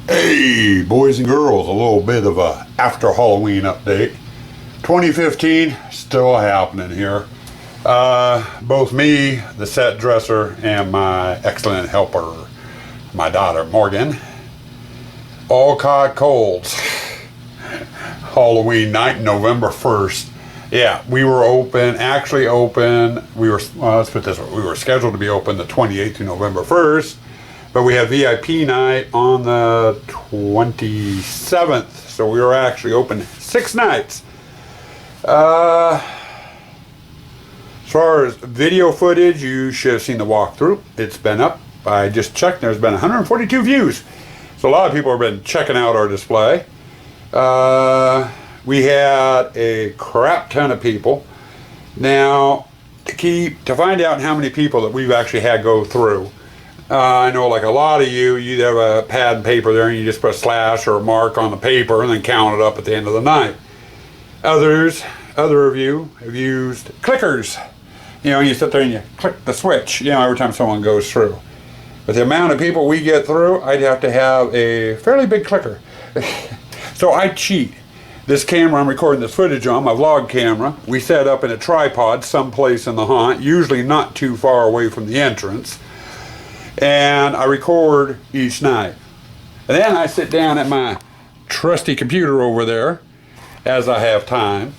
Hey, boys and girls, a little bit of a after Halloween update. 2015 still happening here. Both me, the set dresser, and my excellent helper, my daughter Morgan, all caught colds. Halloween night, November 1st. Yeah, we were actually open. Let's put it this way, we were scheduled to be open the 28th to November 1st. But we had VIP night on the 27th, so we were actually open 6 nights. As far as video footage, you should have seen the walkthrough. It's been up. I just checked. There's been 142 views. So a lot of people have been checking out our display. We had a crap ton of people. Now, to find out how many people that we've actually had go through, I know like a lot of you have a pad and paper there and you just put a slash or a mark on the paper and then count it up at the end of the night. Other of you have used clickers. You know, you sit there and you click the switch, you know, every time someone goes through. With the amount of people we get through, I'd have to have a fairly big clicker. So I cheat. This camera I'm recording this footage on, my vlog camera, we set up in a tripod someplace in the haunt, usually not too far away from the entrance. And I record each night. And then I sit down at my trusty computer over there as I have time,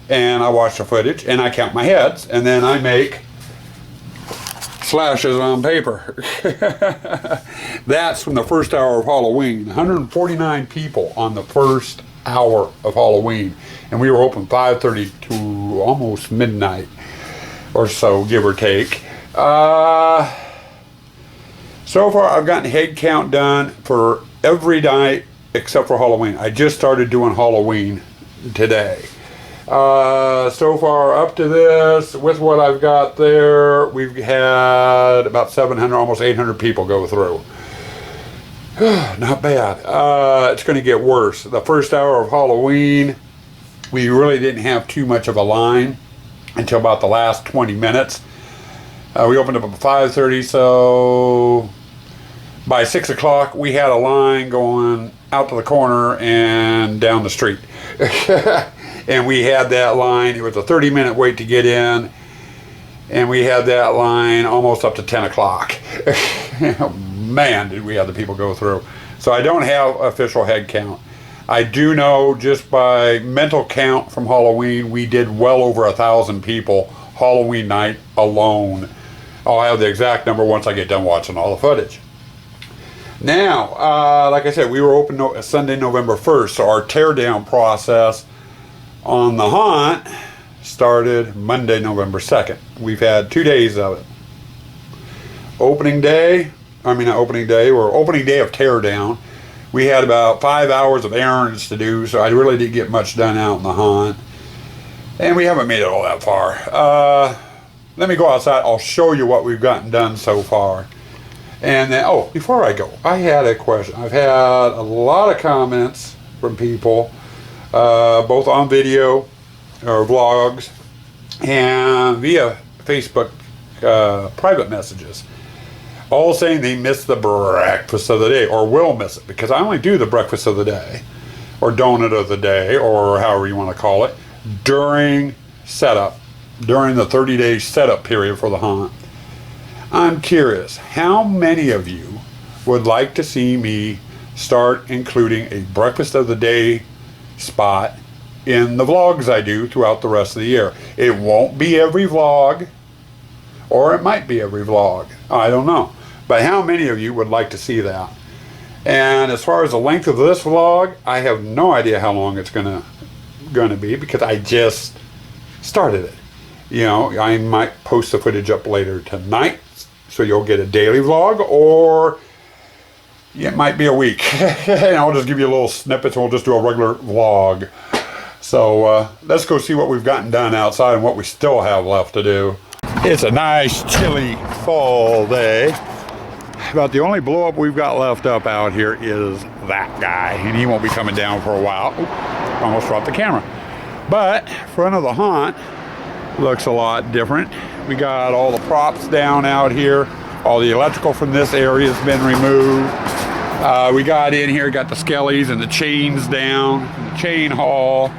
and I watch the footage and I count my heads, and then I make slashes on paper. That's from the first hour of Halloween. 149 people on the first hour of Halloween, and we were open 5:30 to almost midnight or so, give or take. So far, I've gotten head count done for every night except for Halloween. I just started doing Halloween today. So far, up to this, with what I've got there, we've had about 700, almost 800 people go through. Not bad. It's going to get worse. The first hour of Halloween, we really didn't have too much of a line until about the last 20 minutes. We opened up at 5:30, so by 6 o'clock we had a line going out to the corner and down the street. And we had that line, it was a 30-minute wait to get in, and we had that line almost up to 10 o'clock. Man, did we have the people go through. So I don't have official head count. I do know just by mental count from Halloween, we did well over 1,000 people Halloween night alone. I'll have the exact number once I get done watching all the footage. Now, like I said, we were open Sunday, November 1st, so our teardown process on the haunt started Monday, November 2nd. We've had 2 days of it. Opening day of teardown, we had about 5 hours of errands to do, so I really didn't get much done out in the haunt. And we haven't made it all that far. Let me go outside. I'll show you what we've gotten done so far. And then, before I go, I had a question. I've had a lot of comments from people, both on video or vlogs and via Facebook private messages, all saying they missed the breakfast of the day or will miss it, because I only do the breakfast of the day or donut of the day or however you want to call it during setup. During the 30-day setup period for the haunt. I'm curious, how many of you would like to see me start including a breakfast of the day spot in the vlogs I do throughout the rest of the year? It won't be every vlog, or it might be every vlog. I don't know. But how many of you would like to see that? And as far as the length of this vlog, I have no idea how long it's gonna be, because I just started it. You know, I might post the footage up later tonight, so you'll get a daily vlog, or it might be a week. And I'll just give you a little snippets, and we'll just do a regular vlog. So let's go see what we've gotten done outside and what we still have left to do. It's a nice, chilly fall day. About the only blow up we've got left up out here is that guy, and he won't be coming down for a while. Oop, almost dropped the camera. But front of the haunt looks a lot different. We got all the props down out here. All the electrical from this area has been removed. We got in here, got the skellies and the chains down, the chain haul.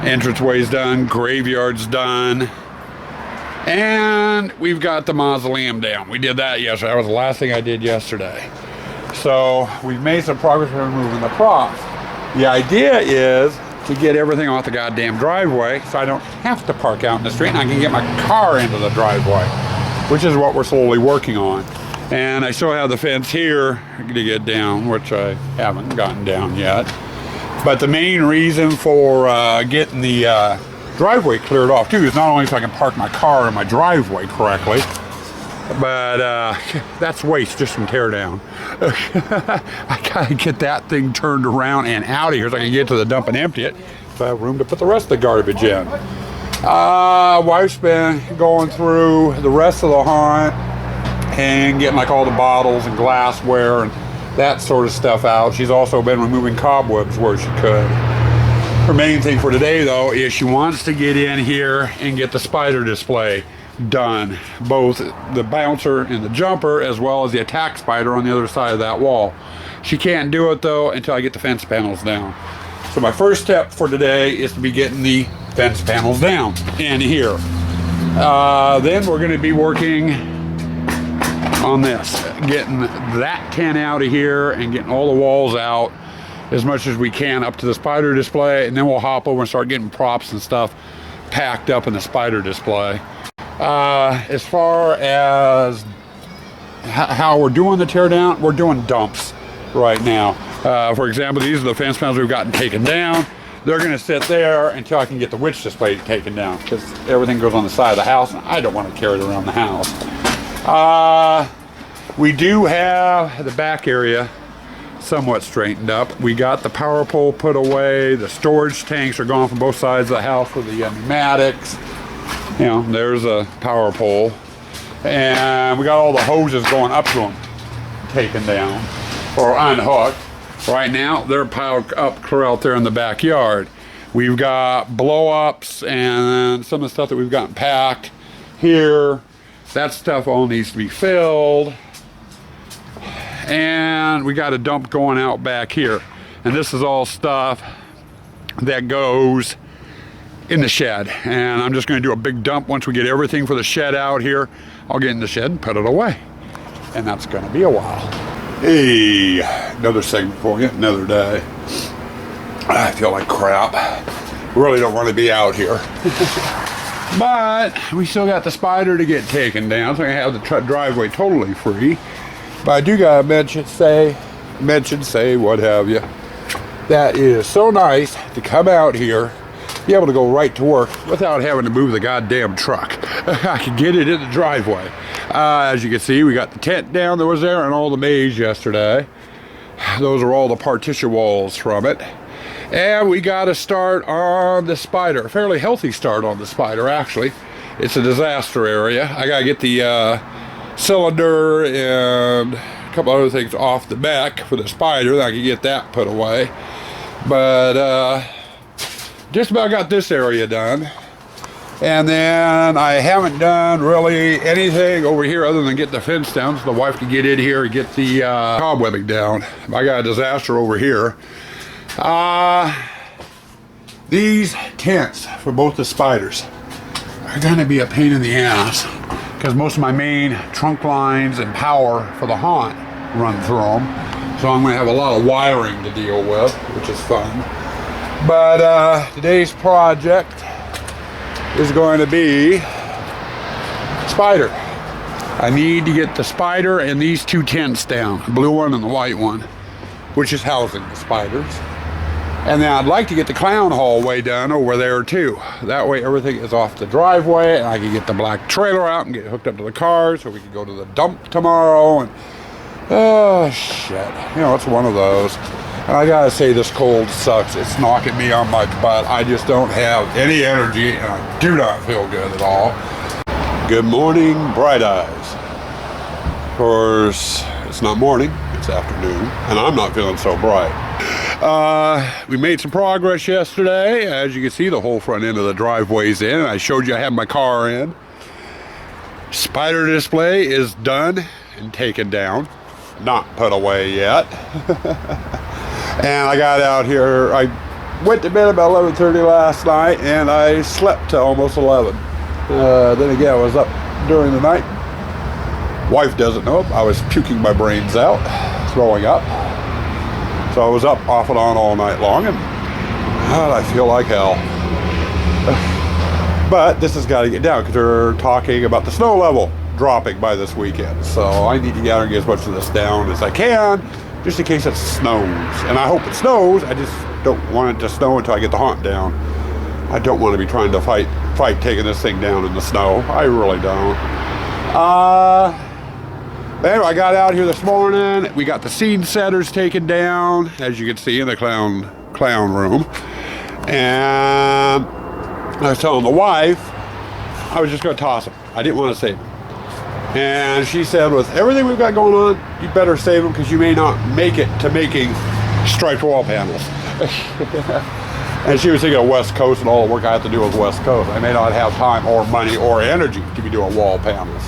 Entranceway's done, graveyard's done. And we've got the mausoleum down. We did that yesterday. That was the last thing I did yesterday. So we've made some progress in removing the props. The idea is to get everything off the goddamn driveway so I don't have to park out in the street and I can get my car into the driveway, which is what we're slowly working on. And I still have the fence here to get down, which I haven't gotten down yet. But the main reason for getting the driveway cleared off too is not only so I can park my car in my driveway correctly, but that's waste just from tear down. I gotta get that thing turned around and out of here so I can get to the dump and empty it so I have room to put the rest of the garbage in. Wife's been going through the rest of the haunt and getting like all the bottles and glassware and that sort of stuff out. She's also been removing cobwebs where she could. Her main thing for today though is she wants to get in here and get the spider display done, both the bouncer and the jumper as well as the attack spider on the other side of that wall. She can't do it though until I get the fence panels down. So my first step for today is to be getting the fence panels down in here. Then we're going to be working on this, getting that tent out of here and getting all the walls out as much as we can up to the spider display, and then we'll hop over and start getting props and stuff packed up in the spider display. As far as how we're doing the teardown, we're doing dumps right now. For example, these are the fence panels we've gotten taken down. They're going to sit there until I can get the witch display taken down, because everything goes on the side of the house and I don't want to carry it around the house. We do have the back area somewhat straightened up. We got the power pole put away. The storage tanks are gone from both sides of the house for the pneumatics. You know, there's a power pole. And we got all the hoses going up to them taken down or unhooked. Right now, they're piled up clear out there in the backyard. We've got blow-ups and some of the stuff that we've gotten packed here. That stuff all needs to be filled. And we got a dump going out back here. And this is all stuff that goes in the shed. And I'm just going to do a big dump once we get everything for the shed out here. I'll get in the shed and put it away. And that's going to be a while. Hey, another segment for you, another day. I feel like crap. Really don't want to be out here. But we still got the spider to get taken down, so I have the driveway totally free. But I do gotta mention, say, what have you. That is so nice to come out here, be able to go right to work without having to move the goddamn truck. I could get it in the driveway. As you can see, we got the tent down that was there and all the maize yesterday. Those are all the partition walls from it. And we got a start on the spider, a fairly healthy start on the spider actually. It's a disaster area. I gotta get the cylinder and a couple other things off the back for the spider, then I can get that put away. But just about got this area done. And then I haven't done really anything over here other than get the fence down so the wife can get in here and get the cobwebbing down. I got a disaster over here. These tents for both the spiders are going to be a pain in the ass because most of my main trunk lines and power for the haunt run through them. So I'm going to have a lot of wiring to deal with, which is fun. But today's project is going to be spider. I need to get the spider and these two tents down, the blue one and the white one, which is housing the spiders. And then I'd like to get the clown hallway done over there too. That way everything is off the driveway and I can get the black trailer out and get hooked up to the car so we can go to the dump tomorrow. And oh shit, you know, it's one of those. And I gotta say, this cold sucks. It's knocking me on my butt. I just don't have any energy and I do not feel good at all. Good morning, Bright Eyes. Of course, it's not morning, it's afternoon, and I'm not feeling so bright. We made some progress yesterday. As you can see, the whole front end of the driveway's in. I showed you I had my car in. Spider display is done and taken down. not put away yet. And I got out here, I went to bed about 11:30 last night, and I slept till almost 11. Then again, I was up during the night. Wife doesn't know it. I was puking my brains out, throwing up. So I was up off and on all night long, and I feel like hell. But this has got to get down because they're talking about the snow level dropping by this weekend. So I need to get out and get as much of this down as I can, just in case it snows. And I hope it snows. I just don't want it to snow until I get the haunt down. I don't want to be trying to fight taking this thing down in the snow. I really don't. But anyway, I got out here this morning. We got the scene setters taken down, as you can see in the clown room. And I was telling the wife I was just going to toss them. I didn't want to save them. And she said, with everything we've got going on, you better save them because you may not make it to making striped wall panels. And she was thinking of West Coast and all the work I have to do with West Coast. I may not have time or money or energy to be doing wall panels.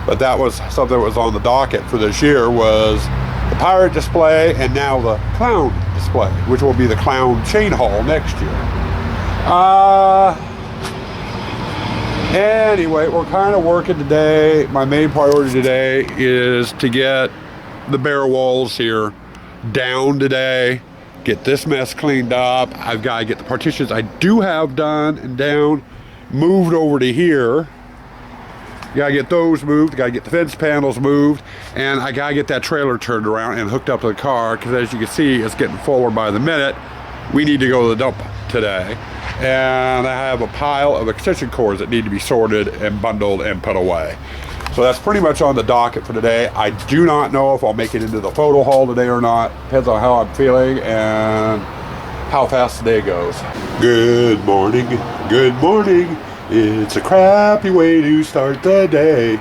But that was something that was on the docket for this year, was the pirate display and now the clown display, which will be the clown chain haul next year. Anyway, we're kind of working today. My main priority today is to get the bare walls here down today, get this mess cleaned up. I've got to get the partitions I do have done and down, moved over to here. Gotta get those moved, gotta get the fence panels moved, and I gotta get that trailer turned around and hooked up to the car, because as you can see, it's getting fuller by the minute. We need to go to the dump today. And I have a pile of extension cords that need to be sorted and bundled and put away. So that's pretty much on the docket for today. I do not know if I'll make it into the photo haul today or not. Depends on how I'm feeling and how fast the day goes. Good morning, good morning. It's a crappy way to start the day,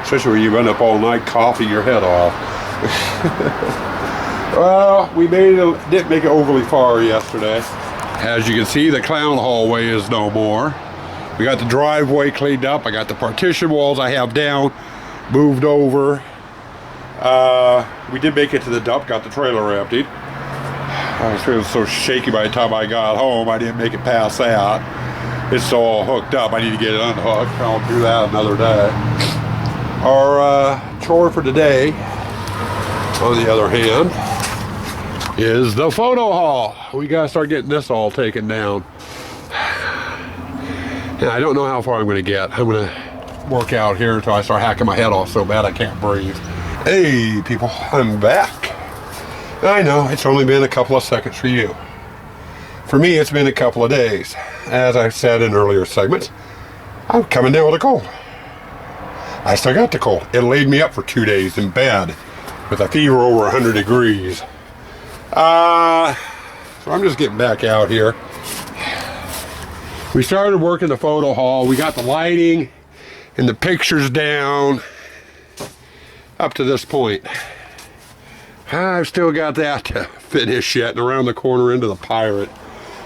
especially when you've been up all night coughing your head off. Well, we didn't make it overly far yesterday. As you can see, the clown hallway is no more. We got the driveway cleaned up. I got the partition walls I have down, moved over. We did make it to the dump, got the trailer emptied. I was feeling so shaky by the time I got home, I didn't make it past that. It's all hooked up. I need to get it unhooked. I'll do that another day. Our chore for today, on the other hand, is the photo haul. We gotta start getting this all taken down. And I don't know how far I'm gonna get. I'm gonna work out here until I start hacking my head off so bad I can't breathe. Hey people, I'm back. I know it's only been a couple of seconds for you. For me, it's been a couple of days. As I've said in earlier segments, I'm coming down with a cold. I still got the cold. It laid me up for 2 days in bed with a fever over 100 degrees. So I'm just getting back out here. We started working the photo haul. We got the lighting and the pictures down up to this point. I've still got that to finish yet, and around the corner into the pirate.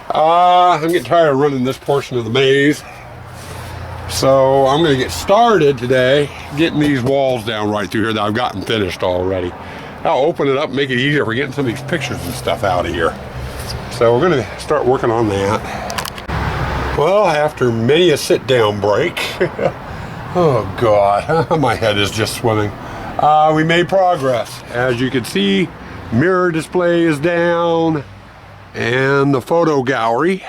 I'm getting tired of running this portion of the maze. So I'm going to get started today getting these walls down right through here that I've gotten finished already. I'll open it up and make it easier for getting some of these pictures and stuff out of here. So we're going to start working on that. Well, after many a sit-down break, oh God, my head is just swimming. We made progress. As you can see, mirror display is down, and the photo gallery,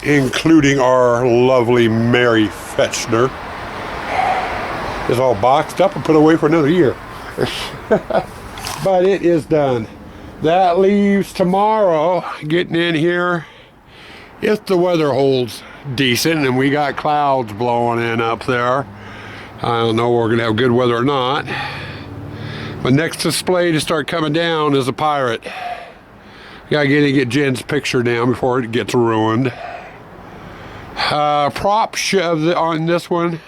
including our lovely Mary Fetchner, is all boxed up and put away for another year. But it is done. That leaves tomorrow getting in here, if the weather holds decent and we got clouds blowing in up there. I don't know if we're gonna have good weather or not. But next display to start coming down is a pirate. Gotta get Jen's picture down before it gets ruined. Prop on this one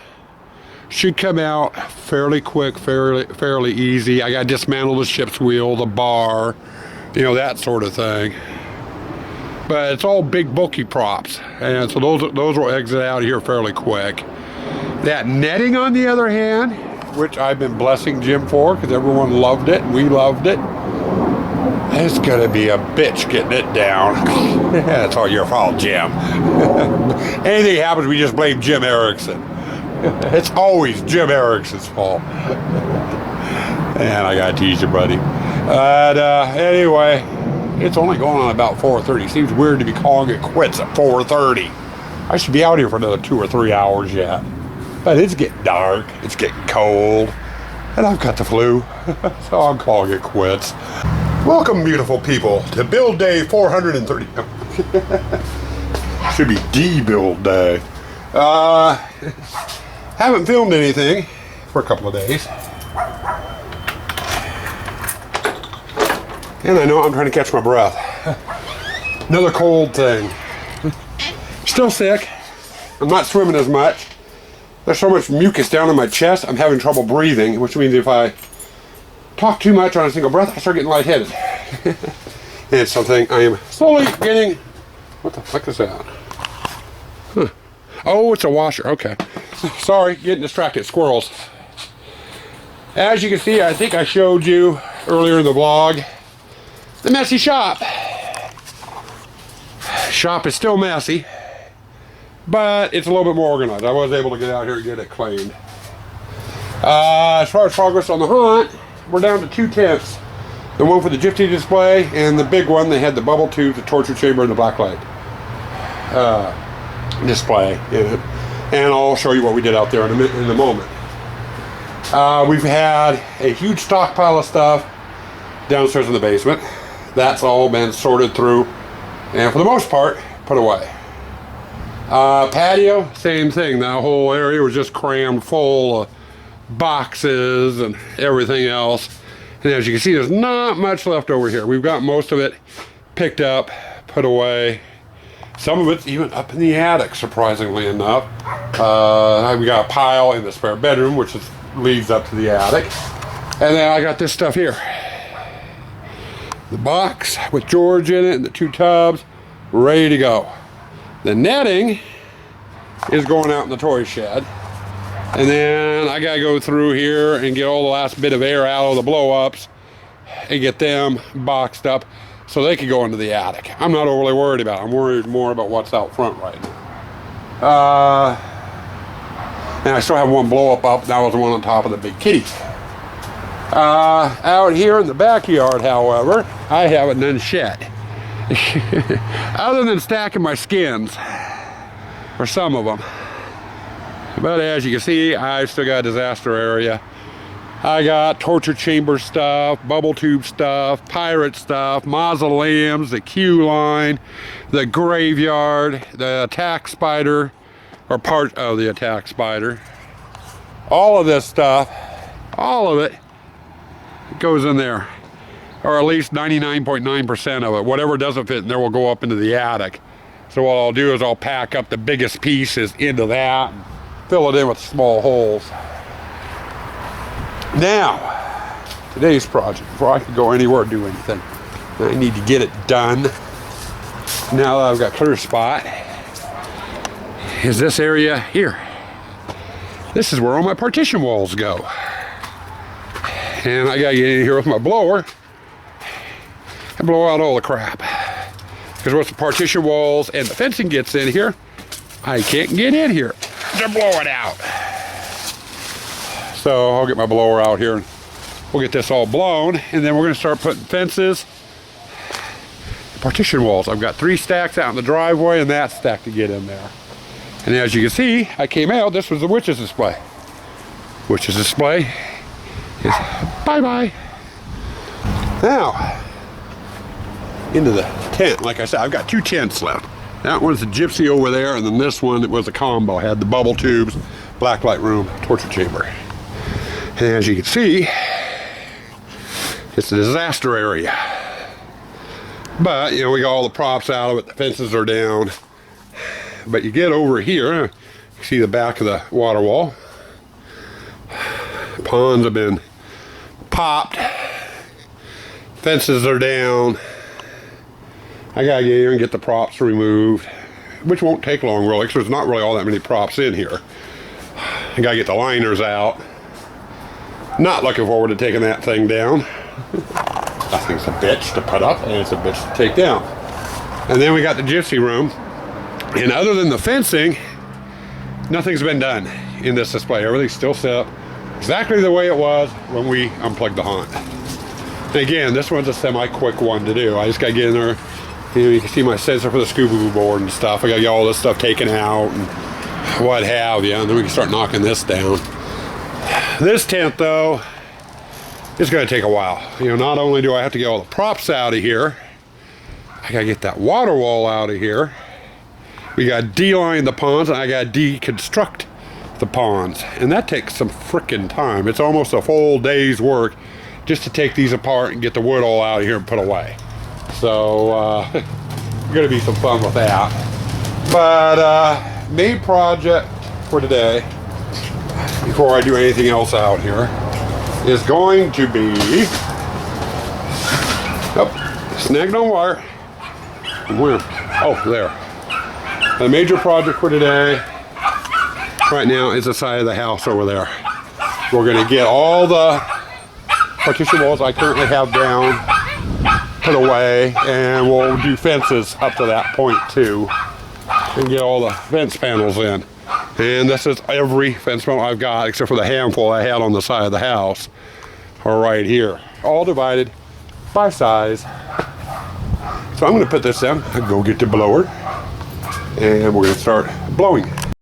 should come out fairly quick, fairly easy. I gotta dismantle the ship's wheel, the bar, you know, that sort of thing. But it's all big bulky props, and so those will exit out of here fairly quick. That netting, on the other hand, which I've been blessing Jim for because everyone loved it and we loved it. It's gonna be a bitch getting it down. That's all your fault, Jim. Anything happens, we just blame Jim Erickson. It's always Jim Erickson's fault. And I gotta tease you, buddy. But anyway, it's only going on about 4:30. Seems weird to be calling it quits at 4:30. I should be out here for another 2 or 3 hours yet. But it's getting dark, it's getting cold, and I've got the flu, so I'm calling it quits. Welcome, beautiful people, to build day 430. Should be D-build day. Haven't filmed anything for a couple of days. And I know I'm trying to catch my breath. Another cold thing. Still sick. I'm not swimming as much. There's so much mucus down in my chest, I'm having trouble breathing, which means if I talk too much on a single breath, I start getting lightheaded. And it's something I am slowly getting... What the fuck is that? Huh. Oh, it's a washer. Okay. Sorry, getting distracted. Squirrels. As you can see, I think I showed you earlier in the vlog, the messy shop. Shop is still messy, but it's a little bit more organized. I was able to get out here and get it cleaned. As far as progress on the hunt, we're down to 2 tents. The one for the gypsy display and the big one, they had the bubble tube, the torture chamber, and the blacklight display in it. And I'll show you what we did out there in a moment. We've had a huge stockpile of stuff downstairs in the basement. That's all been sorted through and for the most part put away. Patio, same thing. That whole area was just crammed full of boxes and everything else. And as you can see, there's not much left over here. We've got most of it picked up, put away. Some of it's even up in the attic, surprisingly enough. We got a pile in the spare bedroom, which leads up to the attic. And then I got this stuff here. The box with George in it and the 2 tubs, ready to go. The netting is going out in the toy shed. And then I gotta go through here and get all the last bit of air out of the blow-ups and get them boxed up so they can go into the attic. I'm not overly worried about it. I'm worried more about what's out front right now. And I still have one blow-up up. That was the one on top of the big kitty. Out here in the backyard, however, I haven't done shit. Other than stacking my skins, or some of them. But as you can see, I still got a disaster area. I got torture chamber stuff, bubble tube stuff, pirate stuff, mausoleums, the queue line, the graveyard, the attack spider, or part of the attack spider. All of this stuff, all of it goes in there. Or at least 99.9% of it. Whatever doesn't fit in there will go up into the attic. So what I'll do is I'll pack up the biggest pieces into that and fill it in with small holes. Now, today's project, before I can go anywhere or do anything, I need to get it done. Now that I've got clear spot, is this area here. This is where all my partition walls go. And I gotta get in here with my blower and blow out all the crap. Because once the partition walls and the fencing gets in here, I can't get in here to blow it out. So I'll get my blower out here and we'll get this all blown, and then we're gonna start putting fences, partition walls. I've got 3 stacks out in the driveway and that stack to get in there. And as you can see, I came out, this was the witch's display. Witch's display is bye-bye. Now, into the tent. Like I said, I've got 2 tents left. That one's the gypsy over there, and then this one, it was a combo. I had the bubble tubes, blacklight room, torture chamber. And as you can see, it's a disaster area. But, you know, we got all the props out of it, the fences are down. But you get over here, you see the back of the water wall. Ponds have been popped. Fences are down. I gotta get here and get the props removed, which won't take long really, because there's not really all that many props in here. I gotta get the liners out. Not looking forward to taking that thing down. That thing's a bitch to put up and it's a bitch to take down. And then we got the gypsy room. And other than the fencing, nothing's been done in this display. Everything's still set up exactly the way it was when we unplugged the Haunt. And again, this one's a semi-quick one to do. I just gotta get in there. You know, you can see my sensor for the scuba board and stuff. I gotta get all this stuff taken out and what have you, and then we can start knocking this down. This tent, though, is gonna take a while. You know, not only do I have to get all the props out of here, I gotta get that water wall out of here. We gotta de-line the ponds, and I gotta deconstruct the ponds, and that takes some frickin' time. It's almost a full day's work just to take these apart and get the wood all out of here and put away. So gonna be some fun with that. But main project for today, before I do anything else out here, is going to be snagged on wire. Where? Oh, there. The major project for today right now is the side of the house over there. We're gonna get all the partition walls I currently have down, put away, and we'll do fences up to that point too, and get all the fence panels in. And this is every fence panel I've got except for the handful I had on the side of the house are right here, all divided by size. So I'm going to put this in and go get the blower, and we're going to start blowing.